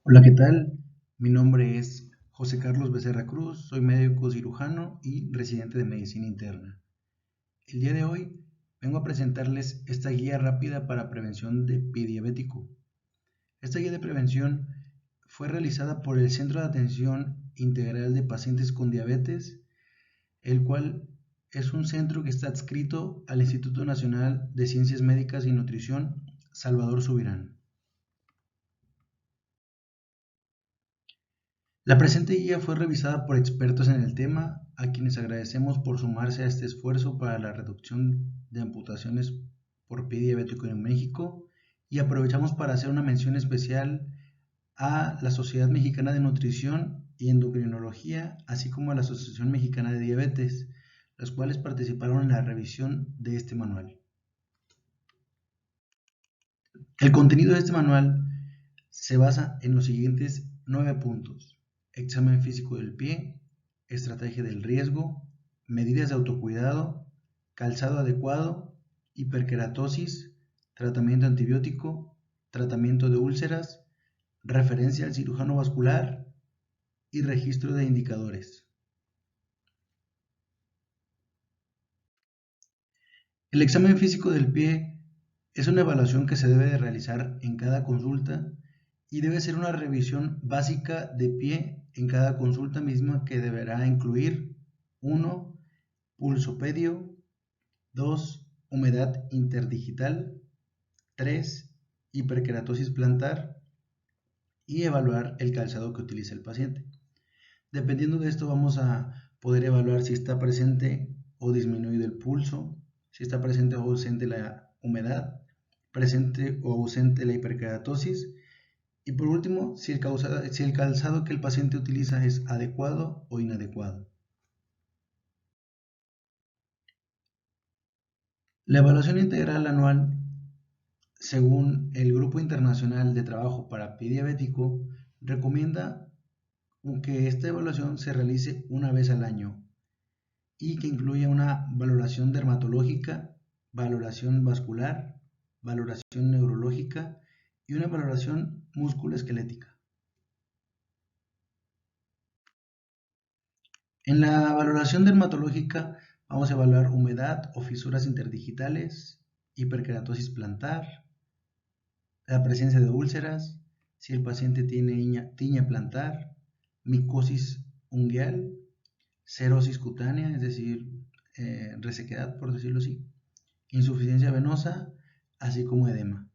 Hola, ¿qué tal? Mi nombre es José Carlos Becerra Cruz, soy médico cirujano y residente de medicina interna. El día de hoy vengo a presentarles esta guía rápida para prevención de pie diabético. Esta guía de prevención fue realizada por el Centro de Atención Integral de Pacientes con Diabetes, el cual es un centro que está adscrito al Instituto Nacional de Ciencias Médicas y Nutrición Salvador Subirán. La presente guía fue revisada por expertos en el tema, a quienes agradecemos por sumarse a este esfuerzo para la reducción de amputaciones por pie diabético en México, y aprovechamos para hacer una mención especial a la Sociedad Mexicana de Nutrición y Endocrinología, así como a la Asociación Mexicana de Diabetes, las cuales participaron en la revisión de este manual. El contenido de este manual se basa en los siguientes 9 puntos: examen físico del pie, estrategia del riesgo, medidas de autocuidado, calzado adecuado, hiperkeratosis, tratamiento antibiótico, tratamiento de úlceras, referencia al cirujano vascular y registro de indicadores. El examen físico del pie es una evaluación que se debe de realizar en cada consulta y debe ser una revisión básica de pie en cada consulta misma, que deberá incluir: 1. Pulsopedio; 2. Humedad interdigital; 3. Hiperkeratosis plantar; y evaluar el calzado que utiliza el paciente. Dependiendo de esto vamos a poder evaluar si está presente o disminuido el pulso, si está presente o ausente la humedad, presente o ausente la hiperkeratosis, y por último, si el calzado que el paciente utiliza es adecuado o inadecuado. La evaluación integral anual, según el Grupo Internacional de Trabajo para Pie Diabético, recomienda que esta evaluación se realice una vez al año y que incluya una valoración dermatológica, valoración vascular, valoración neurológica y una valoración musculoesquelética. En la valoración dermatológica vamos a evaluar humedad o fisuras interdigitales, hiperkeratosis plantar, la presencia de úlceras, si el paciente tiene tiña plantar, micosis ungueal, cerosis cutánea, es decir, resequedad, por decirlo así, insuficiencia venosa, así como edema.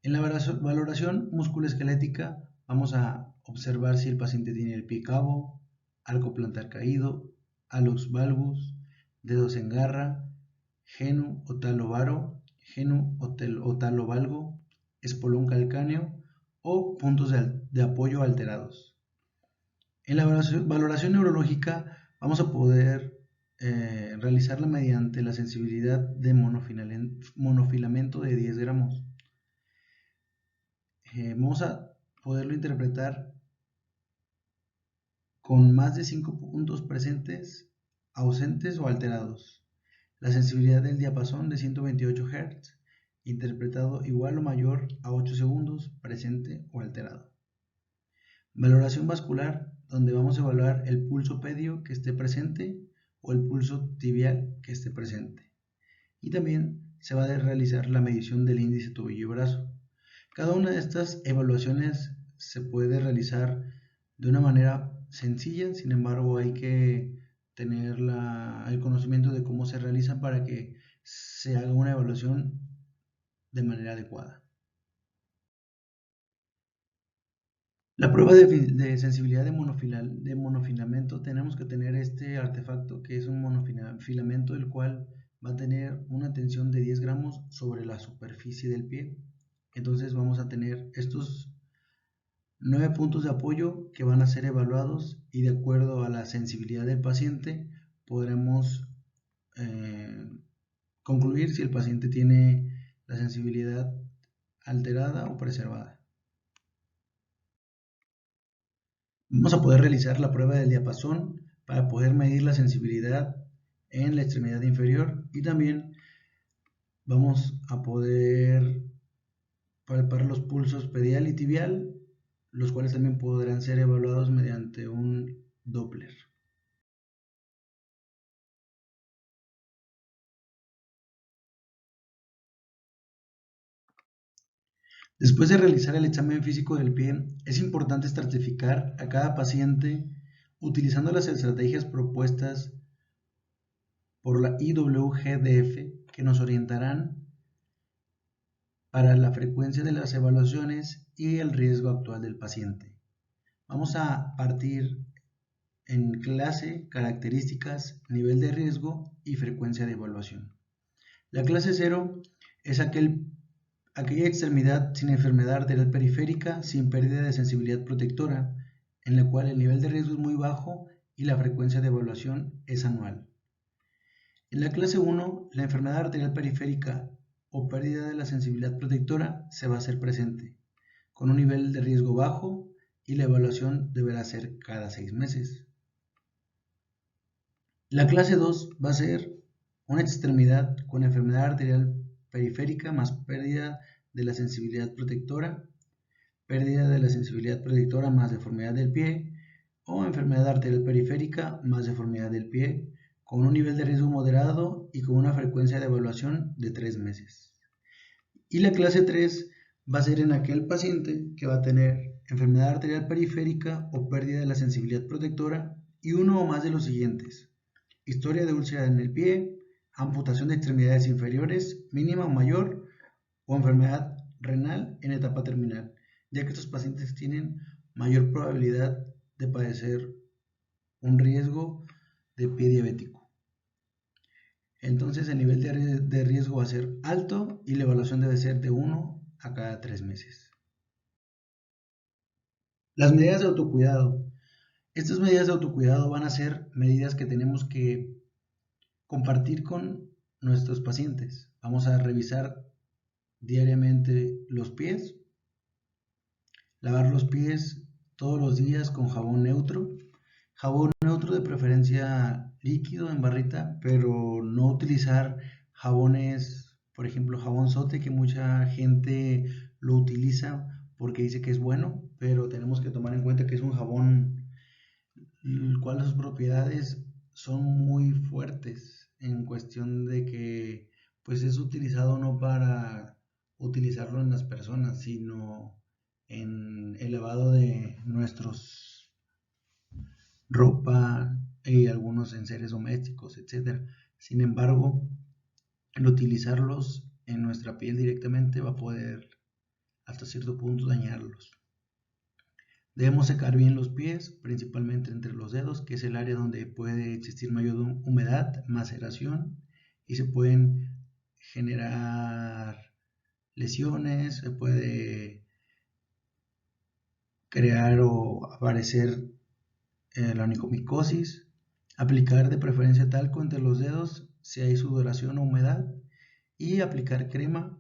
En la valoración musculoesquelética vamos a observar si el paciente tiene el pie cabo, arco plantar caído, hallux valgus, dedos en garra, genu o talo varo, genu o talo valgo, espolón calcáneo o puntos de apoyo alterados. En la valoración neurológica vamos a poder realizarla mediante la sensibilidad de monofilamento de 10 gramos. Vamos a poderlo interpretar con más de 5 puntos presentes, ausentes o alterados. La sensibilidad del diapasón de 128 Hz, interpretado igual o mayor a 8 segundos, presente o alterado. Valoración vascular, donde vamos a evaluar el pulso pedio que esté presente o el pulso tibial que esté presente. Y también se va a realizar la medición del índice tobillo y brazo. Cada una de estas evaluaciones se puede realizar de una manera sencilla, sin embargo hay que tener el conocimiento de cómo se realiza para que se haga una evaluación de manera adecuada. La prueba de sensibilidad de monofilamento, tenemos que tener este artefacto que es un monofilamento, el cual va a tener una tensión de 10 gramos sobre la superficie del pie. Entonces vamos a tener estos 9 puntos de apoyo que van a ser evaluados, y de acuerdo a la sensibilidad del paciente podremos concluir si el paciente tiene la sensibilidad alterada o preservada. Vamos a poder realizar la prueba del diapasón para poder medir la sensibilidad en la extremidad inferior, y también vamos a poder palpar los pulsos pedial y tibial los cuales también podrán ser evaluados mediante un Doppler. Después de realizar el examen físico del pie, es importante estratificar a cada paciente utilizando las estrategias propuestas por la IWGDF que nos orientarán para la frecuencia de las evaluaciones y el riesgo actual del paciente. Vamos a partir en clase, características, nivel de riesgo y frecuencia de evaluación. La clase 0 es aquella extremidad sin enfermedad arterial periférica, sin pérdida de sensibilidad protectora, en la cual el nivel de riesgo es muy bajo y la frecuencia de evaluación es anual. En la clase 1, la enfermedad arterial periférica o pérdida de la sensibilidad protectora se va a hacer presente, con un nivel de riesgo bajo y la evaluación deberá ser cada 6 meses. La clase 2 va a ser una extremidad con enfermedad arterial periférica más pérdida de la sensibilidad protectora, pérdida de la sensibilidad protectora más deformidad del pie o enfermedad arterial periférica más deformidad del pie con un nivel de riesgo moderado y con una frecuencia de evaluación de 3 meses. Y la clase 3 va a ser en aquel paciente que va a tener enfermedad arterial periférica o pérdida de la sensibilidad protectora y uno o más de los siguientes: historia de úlcera en el pie, amputación de extremidades inferiores, mínima o mayor, o enfermedad renal en etapa terminal, ya que estos pacientes tienen mayor probabilidad de padecer un riesgo de pie diabético. Entonces el nivel de riesgo va a ser alto y la evaluación debe ser de 1 a cada 3 meses. Las medidas de autocuidado. Estas medidas de autocuidado van a ser medidas que tenemos que compartir con nuestros pacientes. Vamos a revisar diariamente los pies, lavar los pies todos los días con jabón neutro de preferencia líquido en barrita, pero no utilizar jabones, por ejemplo jabón sote, que mucha gente lo utiliza porque dice que es bueno, pero tenemos que tomar en cuenta que es un jabón el cual sus propiedades son muy fuertes en cuestión de que pues es utilizado no para utilizarlo en las personas, sino en el lavado de nuestros ropa y algunos enseres domésticos, etcétera. Sin embargo, el utilizarlos en nuestra piel directamente va a poder hasta cierto punto dañarlos. Debemos secar bien los pies, principalmente entre los dedos, que es el área donde puede existir mayor humedad, maceración y se pueden generar lesiones, se puede crear o aparecer la onicomicosis. Aplicar de preferencia talco entre los dedos si hay sudoración o humedad y aplicar crema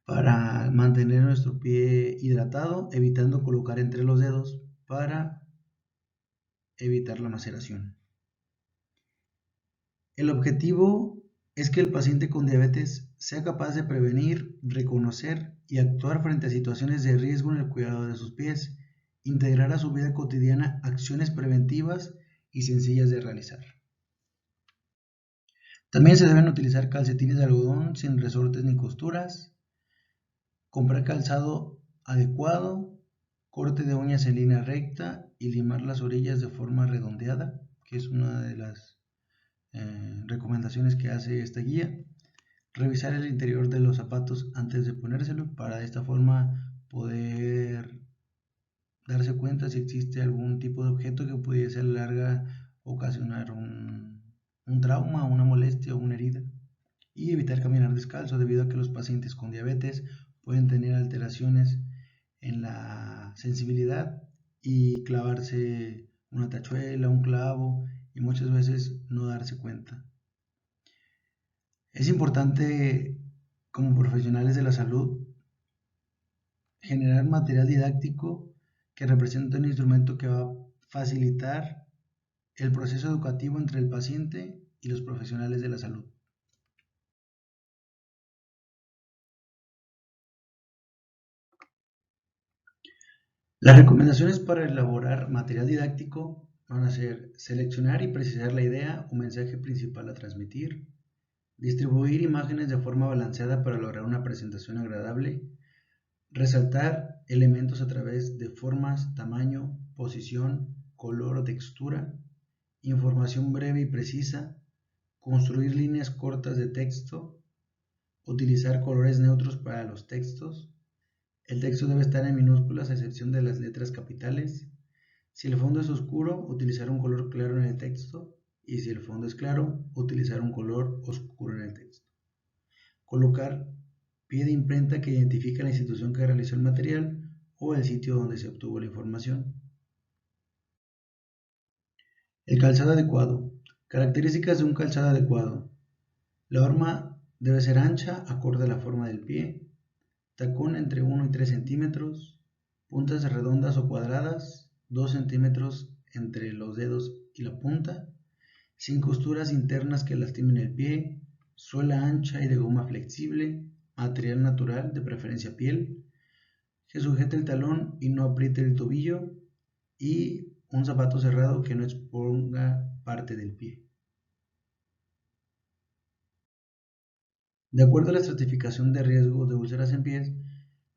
para mantener nuestro pie hidratado, evitando colocar entre los dedos para evitar la maceración. El objetivo es que el paciente con diabetes sea capaz de prevenir, reconocer y actuar frente a situaciones de riesgo en el cuidado de sus pies, integrar a su vida cotidiana acciones preventivas y sencillas de realizar. También se deben utilizar calcetines de algodón sin resortes ni costuras, comprar calzado adecuado, corte de uñas en línea recta y limar las orillas de forma redondeada, que es una de las recomendaciones que hace esta guía. Revisar el interior de los zapatos antes de ponérselo para de esta forma poder darse cuenta si existe algún tipo de objeto que pudiese a la larga ocasionar un trauma, una molestia o una herida. Y evitar caminar descalzo debido a que los pacientes con diabetes pueden tener alteraciones en la sensibilidad y clavarse una tachuela, un clavo y muchas veces no darse cuenta. Es importante como profesionales de la salud generar material didáctico que represente un instrumento que va a facilitar el proceso educativo entre el paciente y los profesionales de la salud. Las recomendaciones para elaborar material didáctico van a ser seleccionar y precisar la idea o mensaje principal a transmitir, distribuir imágenes de forma balanceada para lograr una presentación agradable, resaltar elementos a través de formas, tamaño, posición, color o textura, información breve y precisa, construir líneas cortas de texto, utilizar colores neutros para los textos. El texto debe estar en minúsculas a excepción de las letras capitales. Si el fondo es oscuro, utilizar un color claro en el texto. Y si el fondo es claro, utilizar un color oscuro en el texto. Colocar pie de imprenta que identifica la institución que realizó el material o el sitio donde se obtuvo la información. El calzado adecuado. Características de un calzado adecuado. La horma debe ser ancha, acorde a la forma del pie. Tacón entre 1 y 3 centímetros. Puntas redondas o cuadradas, 2 centímetros entre los dedos y la punta. Sin costuras internas que lastimen el pie. Suela ancha y de goma flexible. Material natural, de preferencia piel. Que sujete el talón y no apriete el tobillo. Y un zapato cerrado que no exponga parte del pie. De acuerdo a la estratificación de riesgo de úlceras en pies,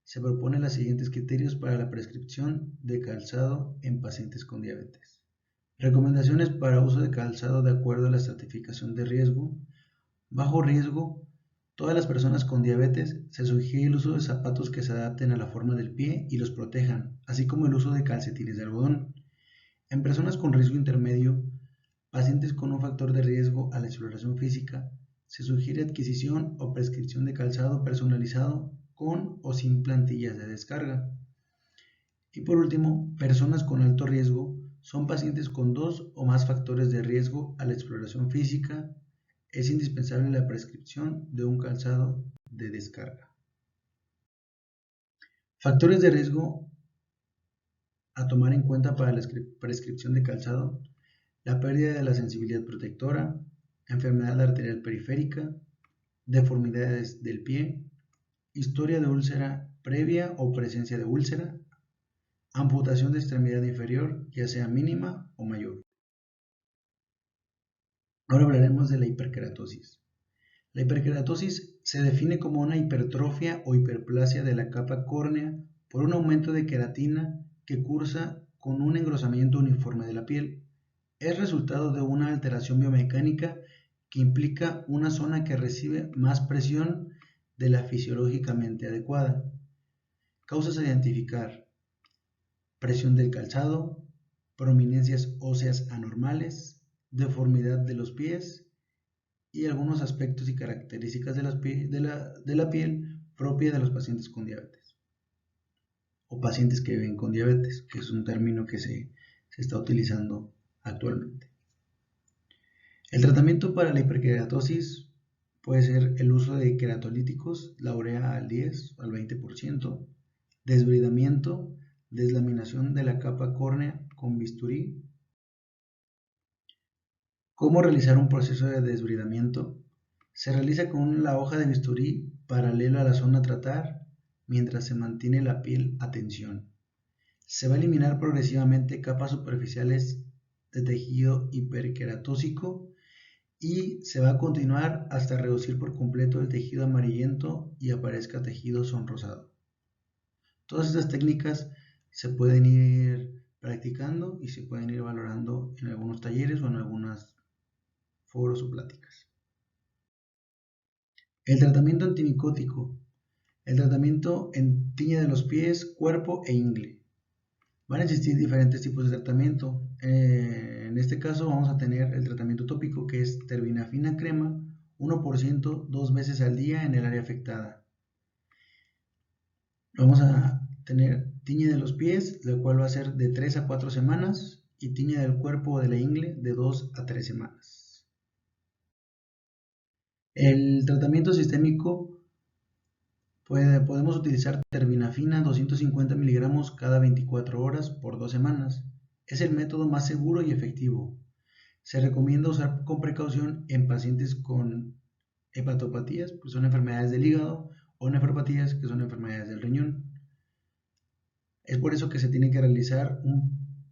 se proponen los siguientes criterios para la prescripción de calzado en pacientes con diabetes. Recomendaciones para uso de calzado de acuerdo a la estratificación de riesgo. Bajo riesgo, todas las personas con diabetes se sugiere el uso de zapatos que se adapten a la forma del pie y los protejan, así como el uso de calcetines de algodón. En personas con riesgo intermedio, pacientes con un factor de riesgo a la exploración física, se sugiere adquisición o prescripción de calzado personalizado con o sin plantillas de descarga. Y por último, personas con alto riesgo son pacientes con dos o más factores de riesgo a la exploración física. Es indispensable la prescripción de un calzado de descarga. Factores de riesgo a tomar en cuenta para la prescripción de calzado: la pérdida de la sensibilidad protectora, enfermedad arterial periférica, deformidades del pie, historia de úlcera previa o presencia de úlcera, amputación de extremidad inferior, ya sea mínima o mayor. Ahora hablaremos de la hiperkeratosis. La hiperkeratosis se define como una hipertrofia o hiperplasia de la capa córnea por un aumento de queratina que cursa con un engrosamiento uniforme de la piel. Es resultado de una alteración biomecánica que implica una zona que recibe más presión de la fisiológicamente adecuada. Causas a identificar: presión del calzado, prominencias óseas anormales, deformidad de los pies y algunos aspectos y características de la piel propia de los pacientes con diabetes o pacientes que viven con diabetes, que es un término que se está utilizando actualmente. El tratamiento para la hiperkeratosis puede ser el uso de queratolíticos, la urea al 10 o al 20%, desbridamiento, deslaminación de la capa córnea con bisturí. ¿Cómo realizar un proceso de desbridamiento? Se realiza con la hoja de bisturí paralela a la zona a tratar mientras se mantiene la piel a tensión. Se va a eliminar progresivamente capas superficiales de tejido hiperkeratósico y se va a continuar hasta reducir por completo el tejido amarillento y aparezca tejido sonrosado. Todas estas técnicas se pueden ir practicando y se pueden ir valorando en algunos talleres o en algunos foros o pláticas. El tratamiento antimicótico. El tratamiento en tiña de los pies, cuerpo e ingle. Van a existir diferentes tipos de tratamiento. En este caso vamos a tener el tratamiento tópico, que es terbinafina crema, 1% 2 veces al día en el área afectada. Vamos a tener tiña de los pies, la cual va a ser de 3 a 4 semanas, y tiña del cuerpo o de la ingle de 2 a 3 semanas. El tratamiento sistémico, podemos utilizar terbinafina 250 miligramos cada 24 horas por 2 semanas. Es el método más seguro y efectivo. Se recomienda usar con precaución en pacientes con hepatopatías, que son enfermedades del hígado, o nefropatías, que son enfermedades del riñón. Es por eso que se tiene que realizar un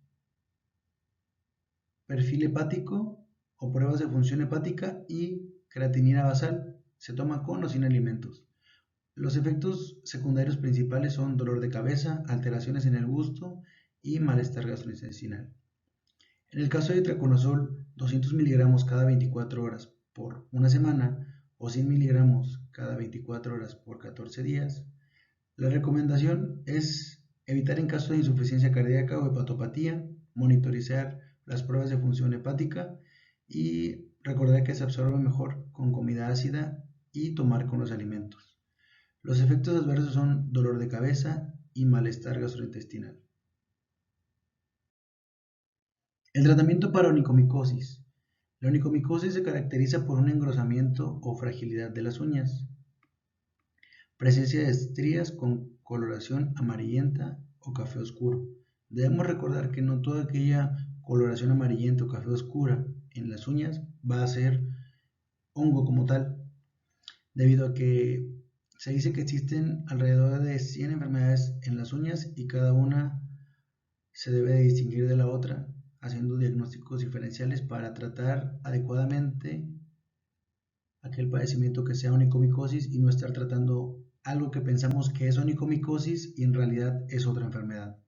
perfil hepático o pruebas de función hepática y creatinina basal. Se toma con o sin alimentos. Los efectos secundarios principales son dolor de cabeza, alteraciones en el gusto y malestar gastrointestinal. En el caso de itraconazol, 200 miligramos cada 24 horas por una semana o 100 miligramos cada 24 horas por 14 días. La recomendación es evitar en caso de insuficiencia cardíaca o hepatopatía, monitorizar las pruebas de función hepática y recordar que se absorbe mejor con comida ácida y tomar con los alimentos. Los efectos adversos son dolor de cabeza y malestar gastrointestinal. El tratamiento para onicomicosis. La onicomicosis se caracteriza por un engrosamiento o fragilidad de las uñas, presencia de estrías con coloración amarillenta o café oscuro. Debemos recordar que no toda aquella coloración amarillenta o café oscura en las uñas va a ser hongo como tal, debido a que se dice que existen alrededor de 100 enfermedades en las uñas y cada una se debe de distinguir de la otra, haciendo diagnósticos diferenciales para tratar adecuadamente aquel padecimiento que sea onicomicosis y no estar tratando algo que pensamos que es onicomicosis y en realidad es otra enfermedad.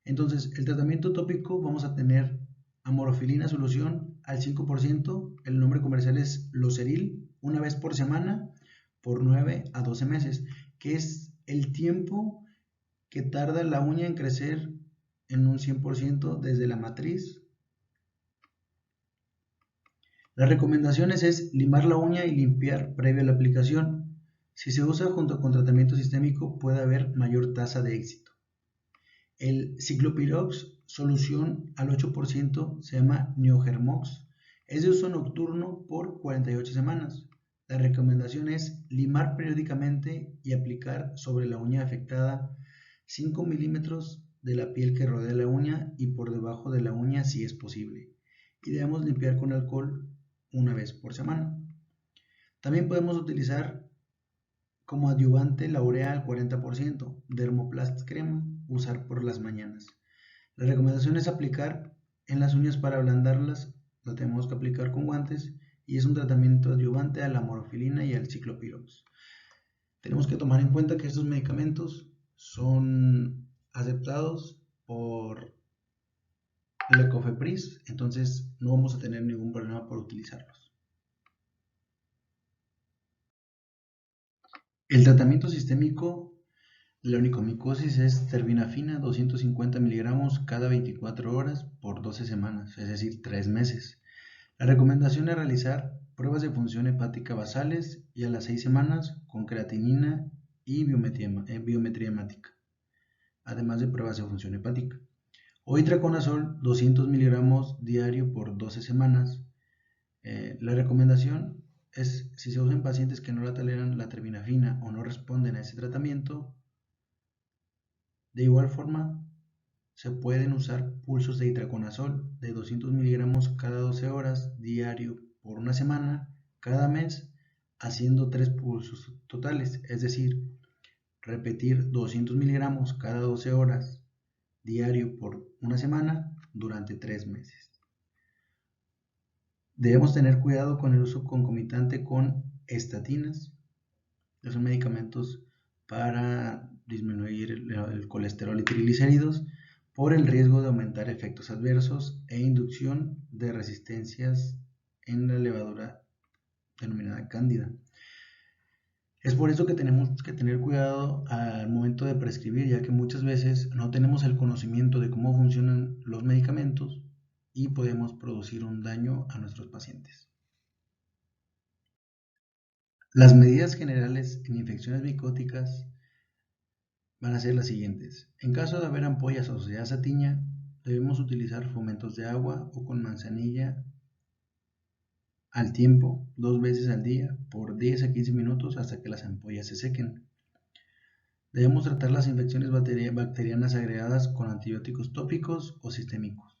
Entonces, el tratamiento tópico vamos a tener amorofilina solución al 5%, el nombre comercial es Loceril, una vez por semana por 9 a 12 meses, que es el tiempo que tarda la uña en crecer en un 100% desde la matriz. Las recomendaciones es limar la uña y limpiar previo a la aplicación. Si se usa junto con tratamiento sistémico puede haber mayor tasa de éxito. El ciclopirox solución al 8% se llama Neogermox. Es de uso nocturno por 48 semanas. La recomendación es limar periódicamente y aplicar sobre la uña afectada 5 milímetros de la piel que rodea la uña y por debajo de la uña si es posible. Y debemos limpiar con alcohol una vez por semana. También podemos utilizar como adyuvante la urea al 40%, Dermoplast crema, usar por las mañanas. La recomendación es aplicar en las uñas para ablandarlas, lo tenemos que aplicar con guantes y es un tratamiento adyuvante a la amorofilina y al ciclopirox. Tenemos que tomar en cuenta que estos medicamentos son aceptados por la COFEPRIS, entonces no vamos a tener ningún problema por utilizarlos. El tratamiento sistémico de la onicomicosis es terbinafina 250 miligramos cada 24 horas por 12 semanas, es decir, 3 meses. La recomendación es realizar pruebas de función hepática basales y a las 6 semanas con creatinina y biometría hemática, además de pruebas de función hepática. O itraconazol 200 miligramos diario por 12 semanas. La recomendación es, si se usa en pacientes que no la toleran la terbinafina o no responden a ese tratamiento, de igual forma se pueden usar pulsos de itraconazol de 200 miligramos cada 12 horas diario por una semana, cada mes, haciendo 3 pulsos totales, es decir, repetir 200 miligramos cada 12 horas diario por una semana durante 3 meses. Debemos tener cuidado con el uso concomitante con estatinas, que son medicamentos para disminuir el colesterol y triglicéridos, por el riesgo de aumentar efectos adversos e inducción de resistencias en la levadura denominada cándida. Es por eso que tenemos que tener cuidado al momento de prescribir, ya que muchas veces no tenemos el conocimiento de cómo funcionan los medicamentos y podemos producir un daño a nuestros pacientes. Las medidas generales en infecciones micóticas van a ser las siguientes. En caso de haber ampollas asociadas a tiña, debemos utilizar fomentos de agua o con manzanilla al tiempo, 2 veces al día, por 10 a 15 minutos hasta que las ampollas se sequen. Debemos tratar las infecciones bacterianas agregadas con antibióticos tópicos o sistémicos.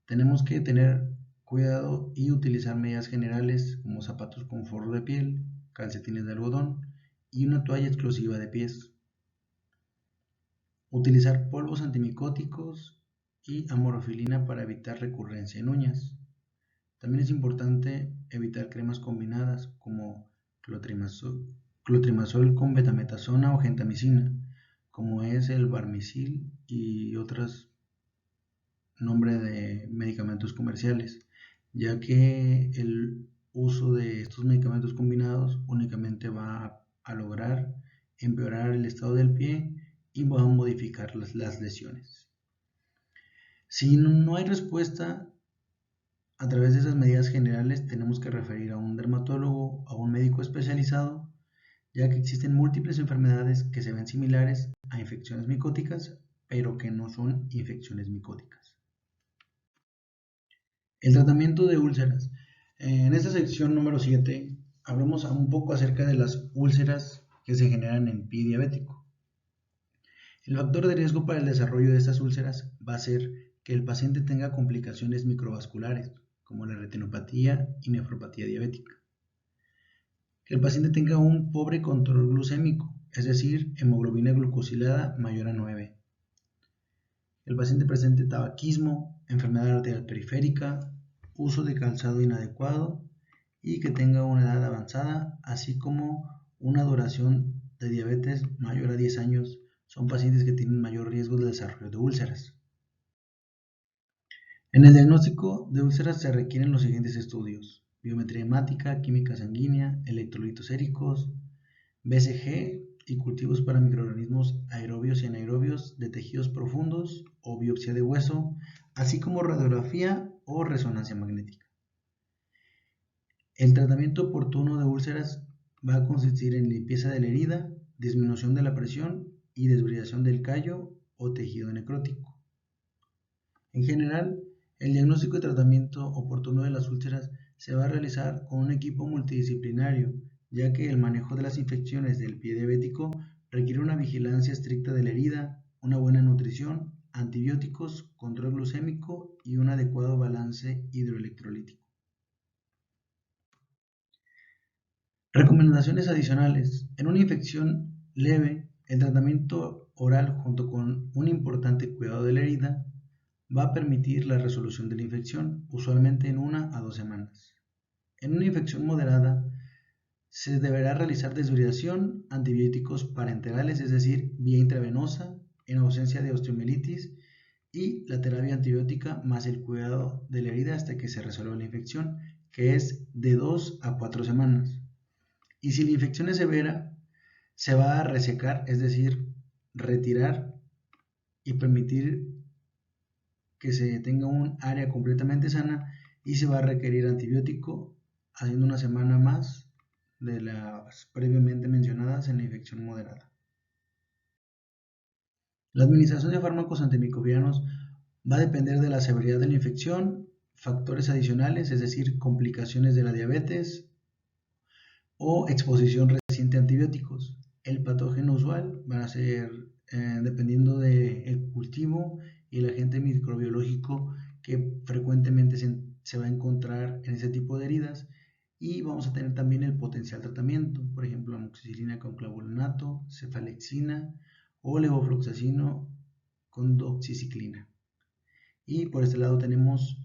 Tenemos que tener cuidado y utilizar medidas generales como zapatos con forro de piel, calcetines de algodón y una toalla exclusiva de pies. Utilizar polvos antimicóticos y amorofilina para evitar recurrencia en uñas. También es importante evitar cremas combinadas como clotrimazol con betametasona o gentamicina, como es el Barmisil y otros nombres de medicamentos comerciales, ya que el uso de estos medicamentos combinados únicamente va a lograr empeorar el estado del pie y va a modificar las lesiones. Si no hay respuesta a través de esas medidas generales, tenemos que referir a un dermatólogo, a un médico especializado, ya que existen múltiples enfermedades que se ven similares a infecciones micóticas, pero que no son infecciones micóticas. El tratamiento de úlceras. En esta sección número 7 hablamos un poco acerca de las úlceras que se generan en pie diabético. El factor de riesgo para el desarrollo de estas úlceras va a ser que el paciente tenga complicaciones microvasculares, como la retinopatía y nefropatía diabética. Que el paciente tenga un pobre control glucémico, es decir, hemoglobina glucosilada mayor a 9. El paciente presente tabaquismo, enfermedad arterial periférica, uso de calzado inadecuado y que tenga una edad avanzada, así como una duración de diabetes mayor a 10 años, son pacientes que tienen mayor riesgo de desarrollo de úlceras. En el diagnóstico de úlceras se requieren los siguientes estudios: biometría hemática, química sanguínea, electrolitos séricos, BCG y cultivos para microorganismos aerobios y anaerobios de tejidos profundos o biopsia de hueso, así como radiografía o resonancia magnética. El tratamiento oportuno de úlceras va a consistir en limpieza de la herida, disminución de la presión y desbridación del callo o tejido necrótico. En general, el diagnóstico y tratamiento oportuno de las úlceras se va a realizar con un equipo multidisciplinario, ya que el manejo de las infecciones del pie diabético requiere una vigilancia estricta de la herida, una buena nutrición, antibióticos, control glucémico y un adecuado balance hidroelectrolítico. Recomendaciones adicionales. En una infección leve, el tratamiento oral junto con un importante cuidado de la herida va a permitir la resolución de la infección, usualmente en 1 a 2 semanas. En una infección moderada, se deberá realizar desbridación, antibióticos parenterales, es decir, vía intravenosa, en ausencia de osteomielitis, y la terapia antibiótica más el cuidado de la herida hasta que se resuelva la infección, que es de 2 a 4 semanas. Y si la infección es severa, se va a resecar, es decir, retirar y permitir que se tenga un área completamente sana, y se va a requerir antibiótico haciendo 1 semana más de las previamente mencionadas en la infección moderada. La administración de fármacos antimicrobianos va a depender de la severidad de la infección, factores adicionales, es decir, complicaciones de la diabetes o exposición reciente a antibióticos. El patógeno usual va a ser, dependiendo del cultivo y el agente microbiológico que frecuentemente se va a encontrar en ese tipo de heridas, y vamos a tener también el potencial tratamiento, por ejemplo, amoxicilina con clavulanato, cefalexina o levofloxacino con doxiciclina. Y por este lado tenemos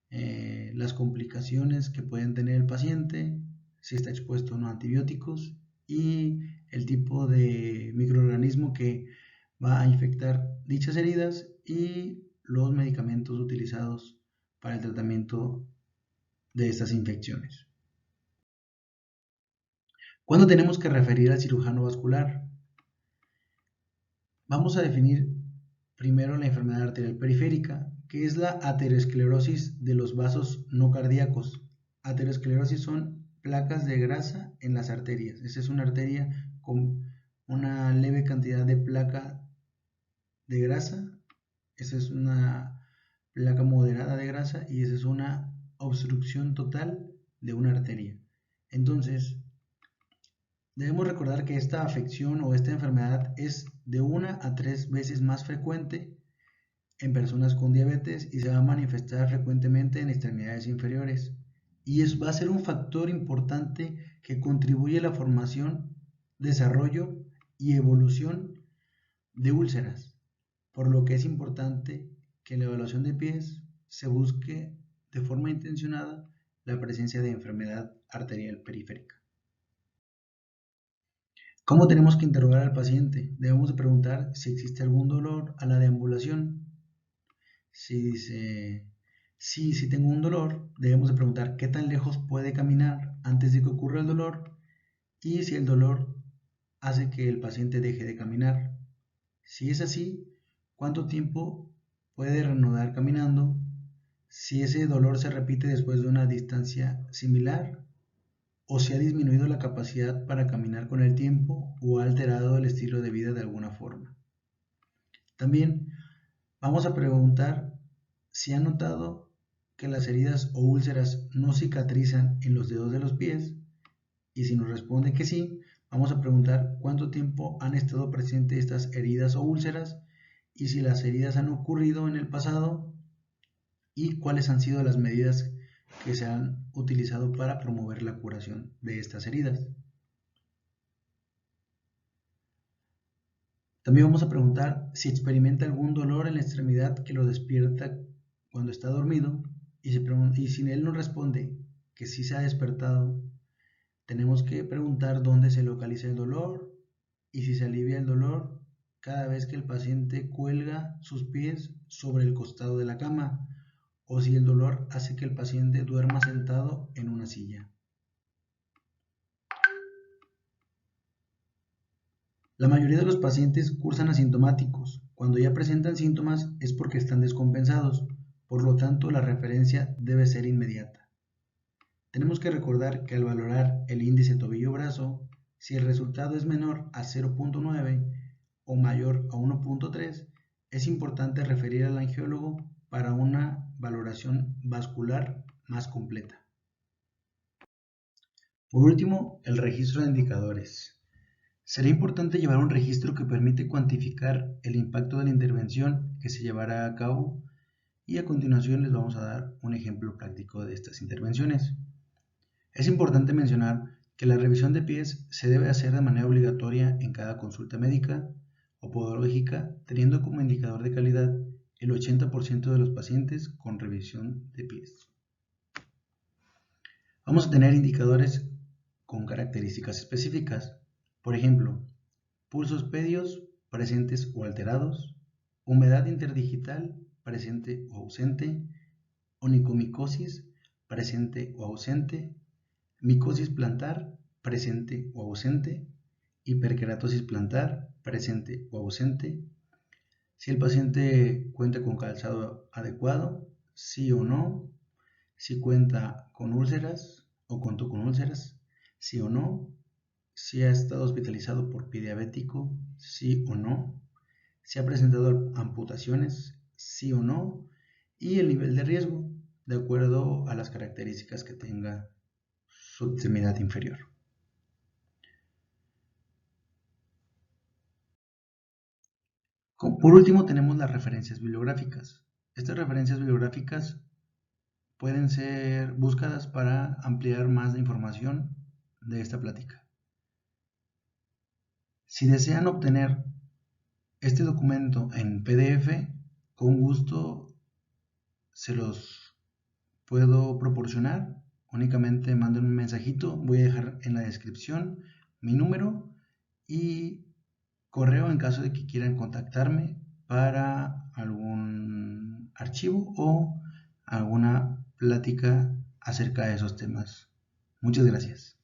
las complicaciones que pueden tener el paciente si está expuesto o no a antibióticos, y el tipo de microorganismo que va a infectar dichas heridas y los medicamentos utilizados para el tratamiento de estas infecciones. ¿Cuándo tenemos que referir al cirujano vascular? Vamos a definir primero la enfermedad arterial periférica, que es la aterosclerosis de los vasos no cardíacos. Aterosclerosis son placas de grasa en las arterias. Esta es una arteria con una leve cantidad de placa de grasa. Esta es una placa moderada de grasa y esa es una obstrucción total de una arteria. Entonces, debemos recordar que esta afección o esta enfermedad es de 1 a 3 veces más frecuente en personas con diabetes y se va a manifestar frecuentemente en extremidades inferiores. Y va a ser un factor importante que contribuye a la formación, desarrollo y evolución de úlceras. por lo que es importante que en la evaluación de pies se busque de forma intencionada la presencia de enfermedad arterial periférica. ¿Cómo tenemos que interrogar al paciente? Debemos de preguntar si existe algún dolor a la deambulación. Si dice, sí, si tengo un dolor, debemos de preguntar qué tan lejos puede caminar antes de que ocurra el dolor y si el dolor hace que el paciente deje de caminar. Si es así, ¿cuánto tiempo puede reanudar caminando? Si ese dolor se repite después de una distancia similar o si ha disminuido la capacidad para caminar con el tiempo o ha alterado el estilo de vida de alguna forma. También vamos a preguntar si ha notado que las heridas o úlceras no cicatrizan en los dedos de los pies y si nos responde que sí, vamos a preguntar cuánto tiempo han estado presentes estas heridas o úlceras y si las heridas han ocurrido en el pasado y cuáles han sido las medidas que se han utilizado para promover la curación de estas heridas. También vamos a preguntar si experimenta algún dolor en la extremidad que lo despierta cuando está dormido y si él nos responde que sí se ha despertado, tenemos que preguntar dónde se localiza el dolor y si se alivia el dolor cada vez que el paciente cuelga sus pies sobre el costado de la cama o si el dolor hace que el paciente duerma sentado en una silla. La mayoría de los pacientes cursan asintomáticos. Cuando ya presentan síntomas es porque están descompensados, por lo tanto la referencia debe ser inmediata. Tenemos que recordar que al valorar el índice tobillo-brazo, si el resultado es menor a 0.9 o mayor a 1.3, es importante referir al angiólogo para una valoración vascular más completa. Por último, el registro de indicadores. Será importante llevar un registro que permite cuantificar el impacto de la intervención que se llevará a cabo y a continuación les vamos a dar un ejemplo práctico de estas intervenciones. Es importante mencionar que la revisión de pies se debe hacer de manera obligatoria en cada consulta médica o podológica, teniendo como indicador de calidad el 80% de los pacientes con revisión de pies. Vamos a tener indicadores con características específicas, por ejemplo, pulsos pedios presentes o alterados, humedad interdigital presente o ausente, onicomicosis presente o ausente, micosis plantar presente o ausente, hiperkeratosis plantar presente o ausente, si el paciente cuenta con calzado adecuado, sí o no, si cuenta con úlceras o contó con úlceras, sí o no, si ha estado hospitalizado por pie diabético, sí o no, si ha presentado amputaciones, sí o no, y el nivel de riesgo, de acuerdo a las características que tenga su extremidad inferior. Por último, tenemos las referencias bibliográficas. Estas referencias bibliográficas pueden ser buscadas para ampliar más la información de esta plática. Si desean obtener este documento en PDF, con gusto se los puedo proporcionar. Únicamente manden un mensajito. Voy a dejar en la descripción mi número y correo en caso de que quieran contactarme para algún archivo o alguna plática acerca de esos temas. Muchas gracias.